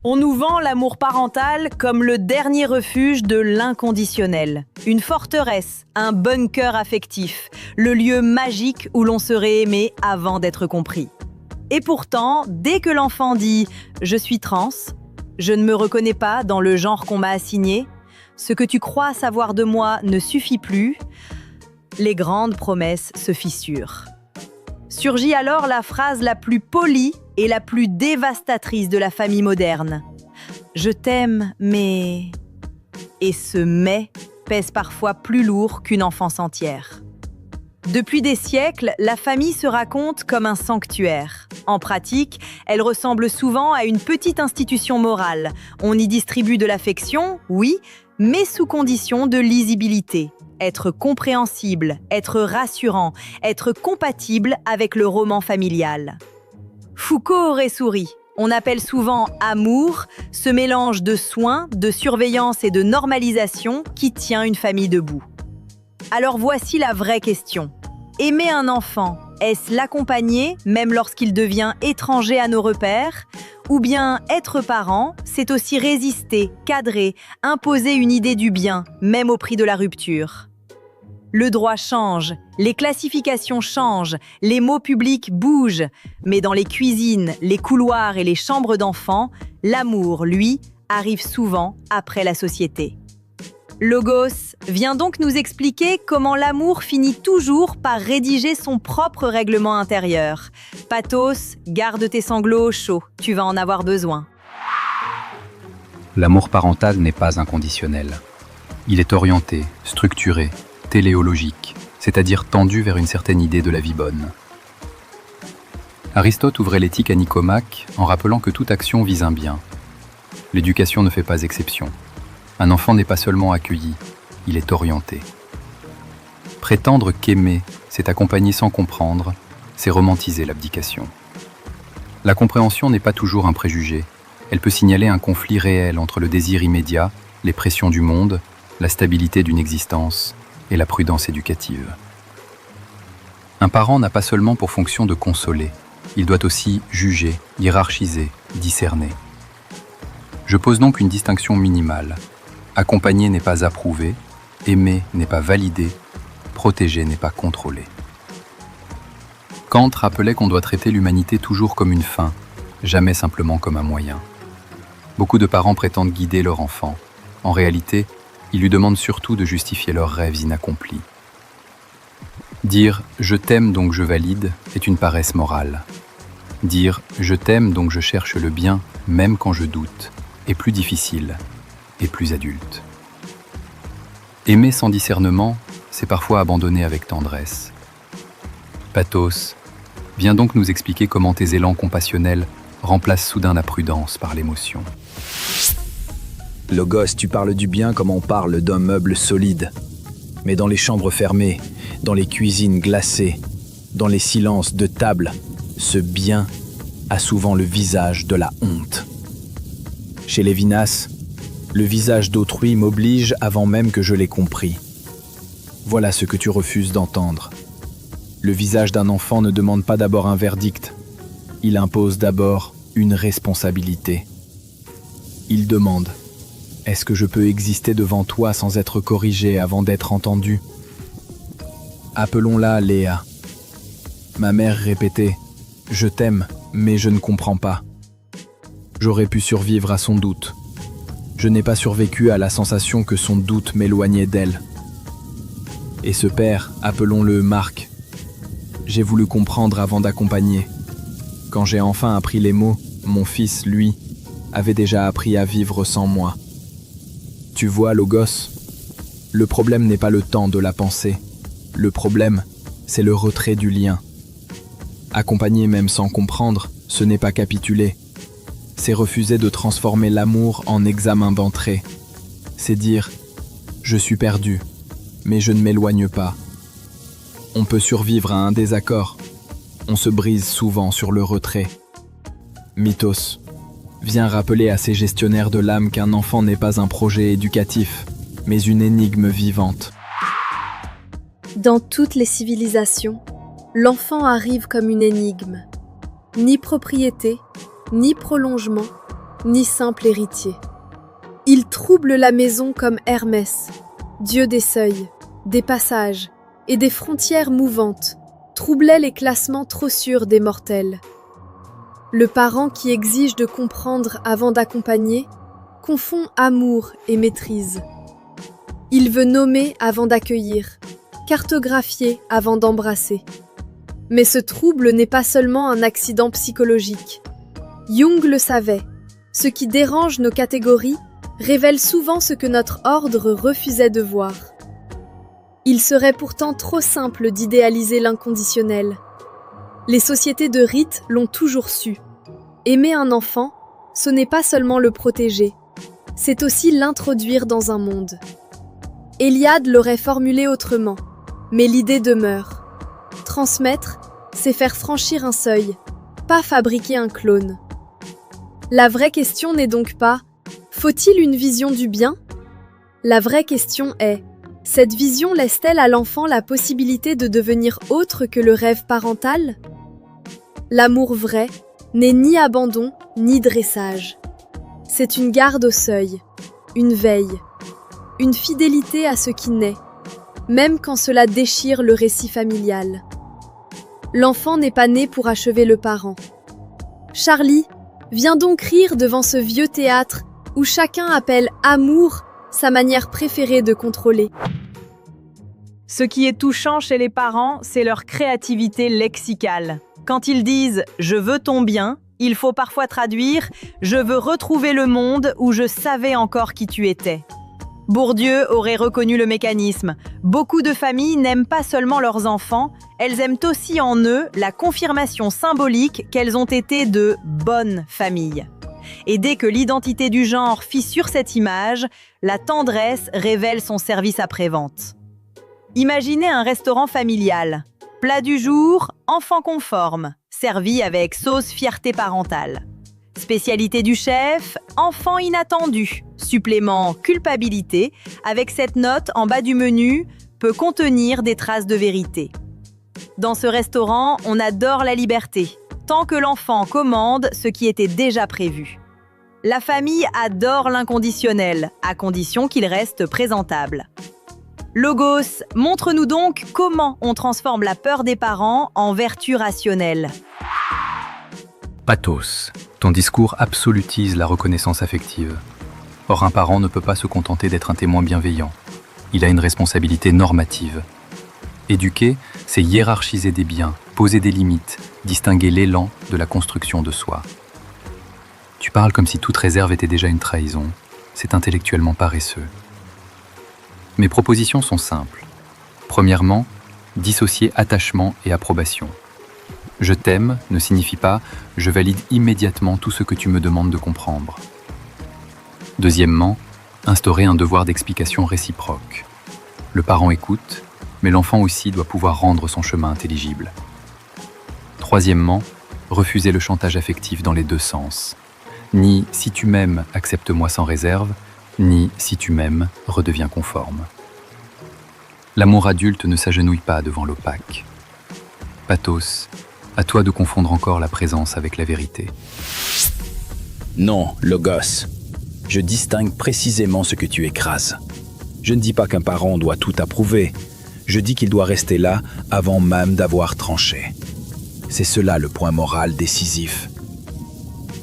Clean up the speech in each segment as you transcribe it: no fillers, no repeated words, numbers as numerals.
On nous vend l'amour parental comme le dernier refuge de l'inconditionnel. Une forteresse, un bunker affectif, le lieu magique où l'on serait aimé avant d'être compris. Et pourtant, dès que l'enfant dit « je suis trans », « je ne me reconnais pas dans le genre qu'on m'a assigné »,« ce que tu crois savoir de moi ne suffit plus », les grandes promesses se fissurent. Surgit alors la phrase la plus polie et la plus dévastatrice de la famille moderne. « Je t'aime, mais… » Et ce « mais » pèse parfois plus lourd qu'une enfance entière. Depuis des siècles, la famille se raconte comme un sanctuaire. En pratique, elle ressemble souvent à une petite institution morale. On y distribue de l'affection, oui, mais sous condition de lisibilité. Être compréhensible, être rassurant, être compatible avec le roman familial. Foucault aurait souri. On appelle souvent amour ce mélange de soins, de surveillance et de normalisation qui tient une famille debout. Alors voici la vraie question. Aimer un enfant, est-ce l'accompagner, même lorsqu'il devient étranger à nos repères ? Ou bien être parent, c'est aussi résister, cadrer, imposer une idée du bien, même au prix de la rupture. Le droit change, les classifications changent, les mots publics bougent, mais dans les cuisines, les couloirs et les chambres d'enfants, l'amour, lui, arrive souvent après la société. Logos vient donc nous expliquer comment l'amour finit toujours par rédiger son propre règlement intérieur. Pathos, garde tes sanglots au chaud, tu vas en avoir besoin. L'amour parental n'est pas inconditionnel. Il est orienté, structuré, téléologique, c'est-à-dire tendu vers une certaine idée de la vie bonne. Aristote ouvrait l'éthique à Nicomaque en rappelant que toute action vise un bien. L'éducation ne fait pas exception. Un enfant n'est pas seulement accueilli, il est orienté. Prétendre qu'aimer, c'est accompagner sans comprendre, c'est romantiser l'abdication. La compréhension n'est pas toujours un préjugé. Elle peut signaler un conflit réel entre le désir immédiat, les pressions du monde, la stabilité d'une existence et la prudence éducative. Un parent n'a pas seulement pour fonction de consoler, il doit aussi juger, hiérarchiser, discerner. Je pose donc une distinction minimale. Accompagner n'est pas approuver, aimer n'est pas valider, protéger n'est pas contrôler. Kant rappelait qu'on doit traiter l'humanité toujours comme une fin, jamais simplement comme un moyen. Beaucoup de parents prétendent guider leur enfant. En réalité, ils lui demandent surtout de justifier leurs rêves inaccomplis. Dire « je t'aime donc je valide » est une paresse morale. Dire « je t'aime donc je cherche le bien, même quand je doute » est plus difficile et plus adulte. Aimer sans discernement, c'est parfois abandonner avec tendresse. Pathos, viens donc nous expliquer comment tes élans compassionnels remplacent soudain la prudence par l'émotion. Logos, tu parles du bien comme on parle d'un meuble solide. Mais dans les chambres fermées, dans les cuisines glacées, dans les silences de table, ce bien a souvent le visage de la honte. Chez Lévinas, le visage d'autrui m'oblige avant même que je l'ai compris. Voilà ce que tu refuses d'entendre. Le visage d'un enfant ne demande pas d'abord un verdict. Il impose d'abord une responsabilité. Il demande « Est-ce que je peux exister devant toi sans être corrigé avant d'être entendu ?» Appelons-la Léa. Ma mère répétait « Je t'aime, mais je ne comprends pas ». J'aurais pu survivre à son doute. Je n'ai pas survécu à la sensation que son doute m'éloignait d'elle. Et ce père, appelons-le Marc. J'ai voulu comprendre avant d'accompagner. Quand j'ai enfin appris les mots, mon fils, lui, avait déjà appris à vivre sans moi. Tu vois, Logos, le problème n'est pas le temps de la pensée. Le problème, c'est le retrait du lien. Accompagner même sans comprendre, ce n'est pas capituler. C'est refuser de transformer l'amour en examen d'entrée. C'est dire « je suis perdu, mais je ne m'éloigne pas ». On peut survivre à un désaccord. On se brise souvent sur le retrait. Mythos, viens rappeler à ces gestionnaires de l'âme qu'un enfant n'est pas un projet éducatif, mais une énigme vivante. Dans toutes les civilisations, l'enfant arrive comme une énigme. Ni propriété, ni prolongement, ni simple héritier. Il trouble la maison comme Hermès, dieu des seuils, des passages et des frontières mouvantes, troublait les classements trop sûrs des mortels. Le parent qui exige de comprendre avant d'accompagner confond amour et maîtrise. Il veut nommer avant d'accueillir, cartographier avant d'embrasser. Mais ce trouble n'est pas seulement un accident psychologique. Jung le savait, ce qui dérange nos catégories révèle souvent ce que notre ordre refusait de voir. Il serait pourtant trop simple d'idéaliser l'inconditionnel. Les sociétés de rite l'ont toujours su. Aimer un enfant, ce n'est pas seulement le protéger, c'est aussi l'introduire dans un monde. Héliade l'aurait formulé autrement, mais l'idée demeure. Transmettre, c'est faire franchir un seuil, pas fabriquer un clone. La vraie question n'est donc pas « faut-il une vision du bien ?» La vraie question est « cette vision laisse-t-elle à l'enfant la possibilité de devenir autre que le rêve parental ?» L'amour vrai n'est ni abandon ni dressage. C'est une garde au seuil, une veille, une fidélité à ce qui naît, même quand cela déchire le récit familial. L'enfant n'est pas né pour achever le parent. Charlie, viens donc rire devant ce vieux théâtre où chacun appelle amour sa manière préférée de contrôler. Ce qui est touchant chez les parents, c'est leur créativité lexicale. Quand ils disent « je veux ton bien », il faut parfois traduire « je veux retrouver le monde où je savais encore qui tu étais ». Bourdieu aurait reconnu le mécanisme. Beaucoup de familles n'aiment pas seulement leurs enfants, elles aiment aussi en eux la confirmation symbolique qu'elles ont été de bonnes familles. Et dès que l'identité du genre fissure cette image, la tendresse révèle son service après-vente. Imaginez un restaurant familial. Plat du jour, enfant conforme, servi avec sauce fierté parentale. Spécialité du chef, enfant inattendu. Supplément culpabilité, avec cette note en bas du menu, peut contenir des traces de vérité. Dans ce restaurant, on adore la liberté, tant que l'enfant commande ce qui était déjà prévu. La famille adore l'inconditionnel, à condition qu'il reste présentable. Logos, montre-nous donc comment on transforme la peur des parents en vertu rationnelle. Pathos, ton discours absolutise la reconnaissance affective. Or, un parent ne peut pas se contenter d'être un témoin bienveillant. Il a une responsabilité normative. Éduquer, c'est hiérarchiser des biens, poser des limites, distinguer l'élan de la construction de soi. Tu parles comme si toute réserve était déjà une trahison. C'est intellectuellement paresseux. Mes propositions sont simples. Premièrement, dissocier attachement et approbation. Je t'aime ne signifie pas « je valide immédiatement tout ce que tu me demandes de comprendre ». Deuxièmement, instaurer un devoir d'explication réciproque. Le parent écoute, mais l'enfant aussi doit pouvoir rendre son chemin intelligible. Troisièmement, refuser le chantage affectif dans les deux sens. Ni « si tu m'aimes, accepte-moi sans réserve », ni « si tu m'aimes, redeviens conforme ». L'amour adulte ne s'agenouille pas devant l'opaque. Pathos, à toi de confondre encore la présence avec la vérité. Non, Logos. Je distingue précisément ce que tu écrases. Je ne dis pas qu'un parent doit tout approuver. Je dis qu'il doit rester là avant même d'avoir tranché. C'est cela le point moral décisif.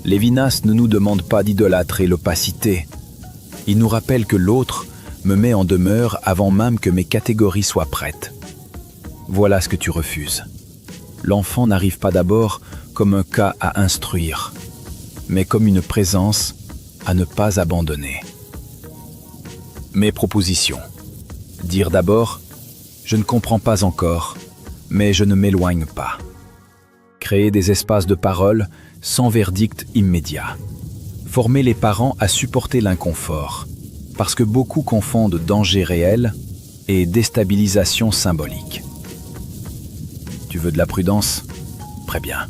Lévinas ne nous demande pas d'idolâtrer l'opacité. Il nous rappelle que l'autre me met en demeure avant même que mes catégories soient prêtes. Voilà ce que tu refuses. L'enfant n'arrive pas d'abord comme un cas à instruire, mais comme une présence à ne pas abandonner. Mes propositions. Dire d'abord, je ne comprends pas encore, mais je ne m'éloigne pas. Créer des espaces de parole sans verdict immédiat. Former les parents à supporter l'inconfort, parce que beaucoup confondent danger réel et déstabilisation symbolique. Tu veux de la prudence? Très bien.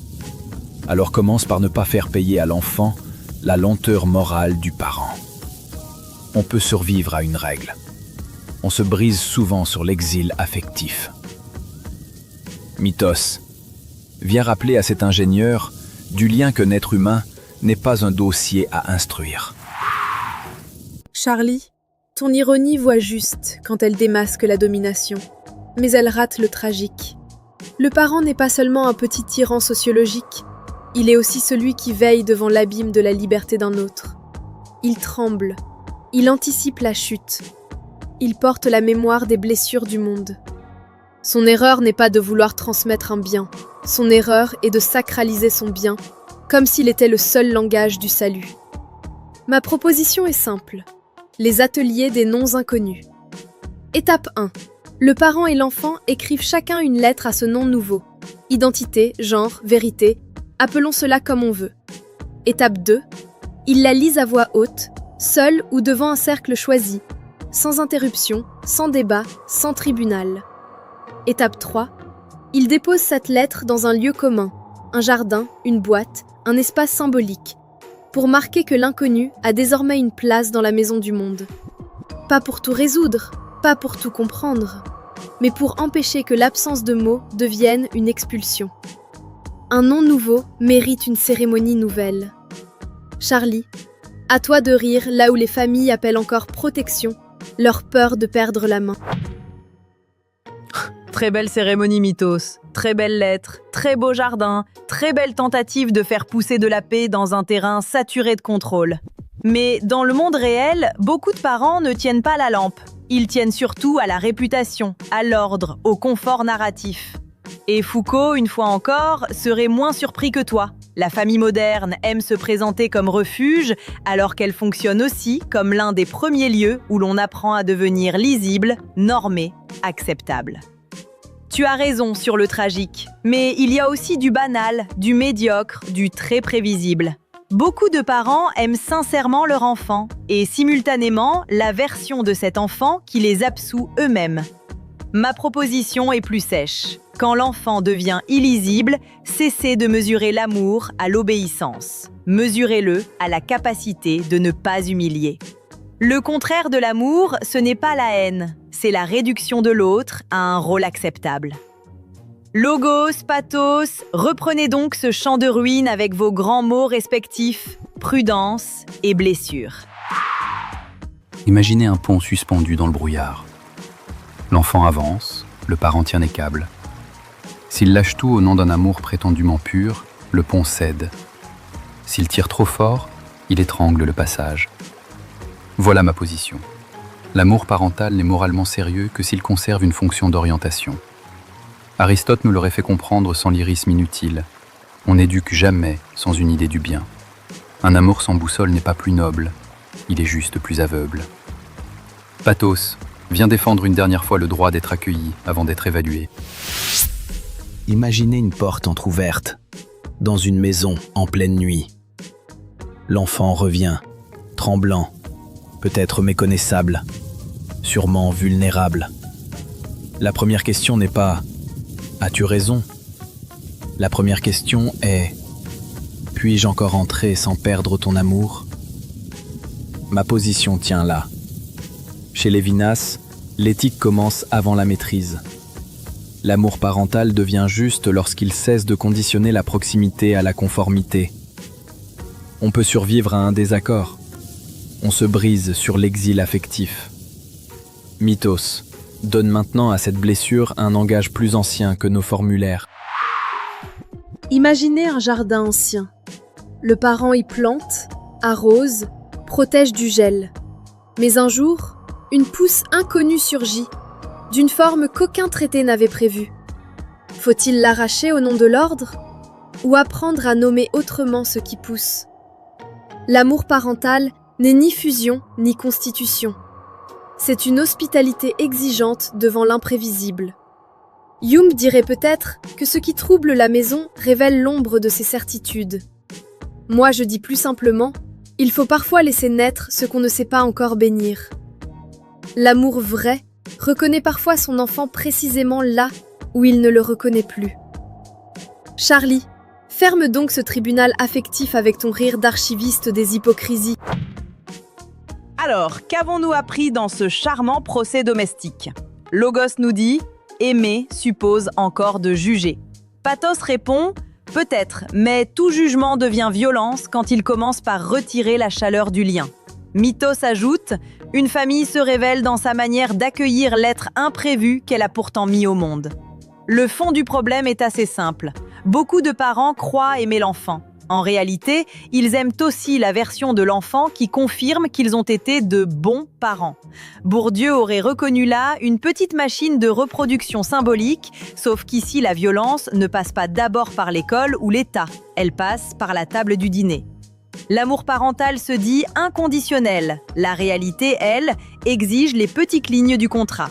Alors commence par ne pas faire payer à l'enfant la lenteur morale du parent. On peut survivre à une règle. On se brise souvent sur l'exil affectif. Mythos, viens rappeler à cet ingénieur du lien qu'un être humain n'est pas un dossier à instruire. Charlie, ton ironie voit juste quand elle démasque la domination, mais elle rate le tragique. Le parent n'est pas seulement un petit tyran sociologique, il est aussi celui qui veille devant l'abîme de la liberté d'un autre. Il tremble, il anticipe la chute, il porte la mémoire des blessures du monde. Son erreur n'est pas de vouloir transmettre un bien, son erreur est de sacraliser son bien, comme s'il était le seul langage du salut. Ma proposition est simple. Les ateliers des noms inconnus. Étape 1. Le parent et l'enfant écrivent chacun une lettre à ce nom nouveau. Identité, genre, vérité, appelons cela comme on veut. Étape 2. Ils la lisent à voix haute, seuls ou devant un cercle choisi, sans interruption, sans débat, sans tribunal. Étape 3. Ils déposent cette lettre dans un lieu commun, un jardin, une boîte, un espace symbolique, pour marquer que l'inconnu a désormais une place dans la maison du monde. Pas pour tout résoudre, pas pour tout comprendre, mais pour empêcher que l'absence de mots devienne une expulsion. Un nom nouveau mérite une cérémonie nouvelle. Charlie, à toi de rire là où les familles appellent encore protection, leur peur de perdre la main. Très belle cérémonie Mythos, très belle lettre, très beau jardin, très belle tentative de faire pousser de la paix dans un terrain saturé de contrôle. Mais dans le monde réel, beaucoup de parents ne tiennent pas la lampe. Ils tiennent surtout à la réputation, à l'ordre, au confort narratif. Et Foucault, une fois encore, serait moins surpris que toi. La famille moderne aime se présenter comme refuge, alors qu'elle fonctionne aussi comme l'un des premiers lieux où l'on apprend à devenir lisible, normé, acceptable. Tu as raison sur le tragique, mais il y a aussi du banal, du médiocre, du très prévisible. Beaucoup de parents aiment sincèrement leur enfant et simultanément la version de cet enfant qui les absout eux-mêmes. Ma proposition est plus sèche. Quand l'enfant devient illisible, cessez de mesurer l'amour à l'obéissance. Mesurez-le à la capacité de ne pas humilier. Le contraire de l'amour, ce n'est pas la haine, c'est la réduction de l'autre à un rôle acceptable. Logos, pathos, reprenez donc ce chant de ruines avec vos grands mots respectifs, prudence et blessure. Imaginez un pont suspendu dans le brouillard. L'enfant avance, le parent tient les câbles. S'il lâche tout au nom d'un amour prétendument pur, le pont cède. S'il tire trop fort, il étrangle le passage. Voilà ma position. L'amour parental n'est moralement sérieux que s'il conserve une fonction d'orientation. Aristote nous l'aurait fait comprendre sans lyrisme inutile. On n'éduque jamais sans une idée du bien. Un amour sans boussole n'est pas plus noble, il est juste plus aveugle. Pathos, viens défendre une dernière fois le droit d'être accueilli avant d'être évalué. Imaginez une porte entr'ouverte, dans une maison en pleine nuit. L'enfant revient, tremblant, peut-être méconnaissable, sûrement vulnérable. La première question n'est pas « As-tu raison ?» La première question est « Puis-je encore entrer sans perdre ton amour ?» Ma position tient là. Chez Lévinas, l'éthique commence avant la maîtrise. L'amour parental devient juste lorsqu'il cesse de conditionner la proximité à la conformité. On peut survivre à un désaccord. On se brise sur l'exil affectif. Mythos donne maintenant à cette blessure un langage plus ancien que nos formulaires. Imaginez un jardin ancien. Le parent y plante, arrose, protège du gel. Mais un jour, une pousse inconnue surgit, d'une forme qu'aucun traité n'avait prévue. Faut-il l'arracher au nom de l'ordre ou apprendre à nommer autrement ce qui pousse? L'amour parental n'est ni fusion ni constitution. C'est une hospitalité exigeante devant l'imprévisible. Jung dirait peut-être que ce qui trouble la maison révèle l'ombre de ses certitudes. Moi, je dis plus simplement, il faut parfois laisser naître ce qu'on ne sait pas encore bénir. L'amour vrai reconnaît parfois son enfant précisément là où il ne le reconnaît plus. Charlie, ferme donc ce tribunal affectif avec ton rire d'archiviste des hypocrisies. Alors, qu'avons-nous appris dans ce charmant procès domestique? Logos nous dit « Aimer suppose encore de juger ». Pathos répond « Peut-être, mais tout jugement devient violence quand il commence par retirer la chaleur du lien. Mythos ajoute, une famille se révèle dans sa manière d'accueillir l'être imprévu qu'elle a pourtant mis au monde. Le fond du problème est assez simple. Beaucoup de parents croient aimer l'enfant. En réalité, ils aiment aussi la version de l'enfant qui confirme qu'ils ont été de bons parents. Bourdieu aurait reconnu là une petite machine de reproduction symbolique, sauf qu'ici la violence ne passe pas d'abord par l'école ou l'État, elle passe par la table du dîner. L'amour parental se dit inconditionnel. La réalité, elle, exige les petites lignes du contrat.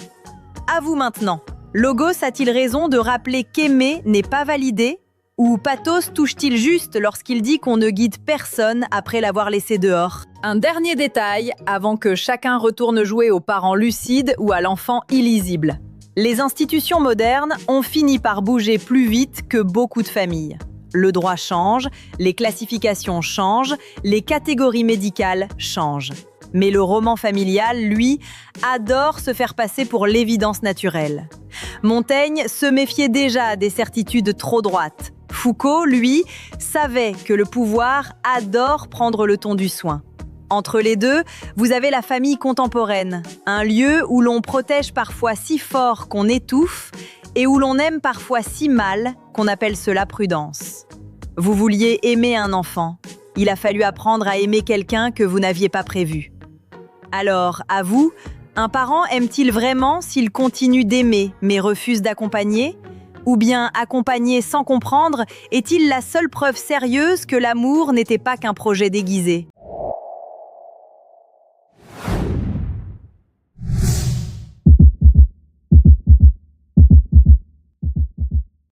À vous maintenant. Logos a-t-il raison de rappeler qu'aimer n'est pas validé ? Ou Pathos touche-t-il juste lorsqu'il dit qu'on ne guide personne après l'avoir laissé dehors ? Un dernier détail avant que chacun retourne jouer aux parents lucides ou à l'enfant illisible. Les institutions modernes ont fini par bouger plus vite que beaucoup de familles. Le droit change, les classifications changent, les catégories médicales changent. Mais le roman familial, lui, adore se faire passer pour l'évidence naturelle. Montaigne se méfiait déjà des certitudes trop droites. Foucault, lui, savait que le pouvoir adore prendre le ton du soin. Entre les deux, vous avez la famille contemporaine, un lieu où l'on protège parfois si fort qu'on étouffe et où l'on aime parfois si mal qu'on appelle cela prudence. Vous vouliez aimer un enfant. Il a fallu apprendre à aimer quelqu'un que vous n'aviez pas prévu. Alors, à vous, un parent aime-t-il vraiment s'il continue d'aimer mais refuse d'accompagner ? Ou bien accompagner sans comprendre est-il la seule preuve sérieuse que l'amour n'était pas qu'un projet déguisé ?